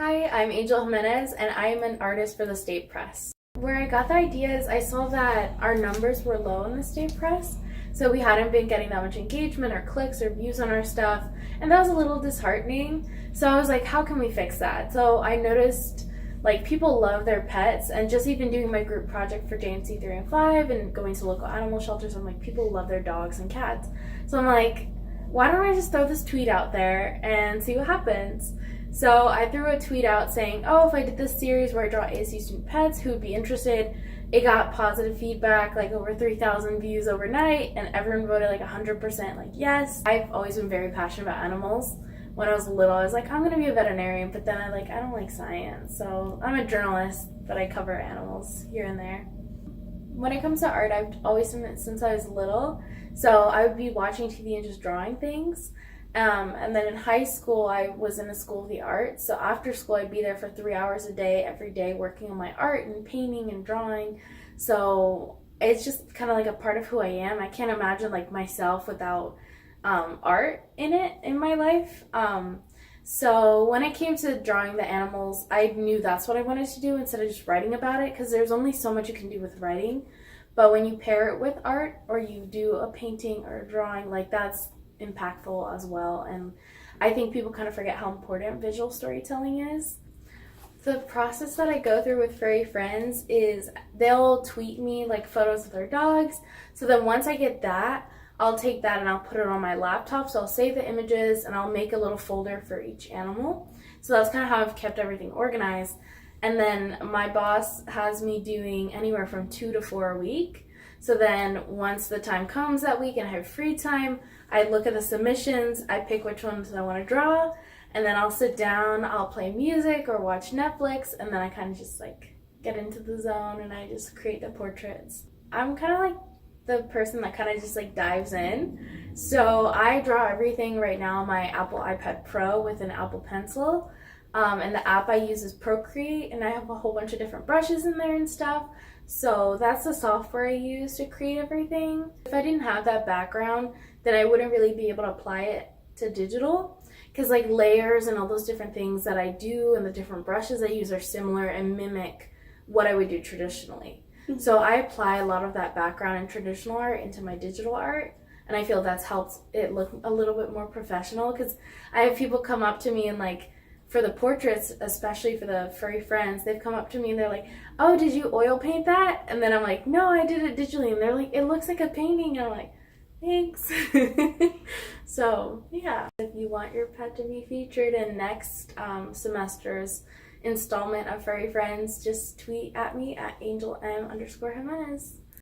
Hi, I'm Angel Jimenez, and I am an artist for the State Press. Where I got the idea is I saw that our numbers were low in the State Press, so we hadn't been getting that much engagement or clicks or views on our stuff, and that was a little disheartening. So I was like, how can we fix that? So I noticed like people love their pets, and just even doing my group project for JNC 3 and 5 and going to local animal shelters, I'm like, people love their dogs and cats. So I'm like, why don't I just throw this tweet out there and see what happens? So I threw a tweet out saying, oh, if I did this series where I draw ASU student pets, who would be interested? It got positive feedback, like over 3,000 views overnight, and everyone voted like 100% like yes. I've always been very passionate about animals. When I was little, I was like, I'm gonna be a veterinarian, but then I don't like science. So I'm a journalist, but I cover animals here and there. When it comes to art, I've always done it since I was little. So I would be watching TV and just drawing things. And then in high school, I was in a school of the arts. So after school, I'd be there for 3 hours a day, every day, working on my art and painting and drawing. So it's just kind of like a part of who I am. I can't imagine like myself without art in my life. So when it came to drawing the animals, I knew that's what I wanted to do instead of just writing about it, because there's only so much you can do with writing. But when you pair it with art, or you do a painting or a drawing, like that's impactful as well. And I think people kind of forget how important visual storytelling is. The process that I go through with Furry Friends is they'll tweet me like photos of their dogs. So then once I get that, I'll take that and I'll put it on my laptop. So I'll save the images and I'll make a little folder for each animal. So that's kind of how I've kept everything organized. And then my boss has me doing anywhere from 2 to 4 a week. So then once the time comes that week and I have free time, I look at the submissions, I pick which ones I want to draw, and then I'll sit down, I'll play music or watch Netflix, and then I kind of just like get into the zone and I just create the portraits. I'm kind of like the person that kind of just like dives in. So I draw everything right now on my Apple iPad Pro with an Apple Pencil. And the app I use is Procreate, and I have a whole bunch of different brushes in there and stuff. So that's the software I use to create everything. If I didn't have that background, then I wouldn't really be able to apply it to digital, because like layers and all those different things that I do and the different brushes I use are similar and mimic what I would do traditionally. So I apply a lot of that background in traditional art into my digital art, and I feel that's helped it look a little bit more professional, because I have people come up to me and like, for the portraits, especially for the Furry Friends, they've come up to me and they're like, oh, did you oil paint that? And then I'm like, no, I did it digitally. And they're like, it looks like a painting. And I'm like, thanks. So yeah, if you want your pet to be featured in next semester's installment of Furry Friends, just tweet at me at AngelM_Jimenez.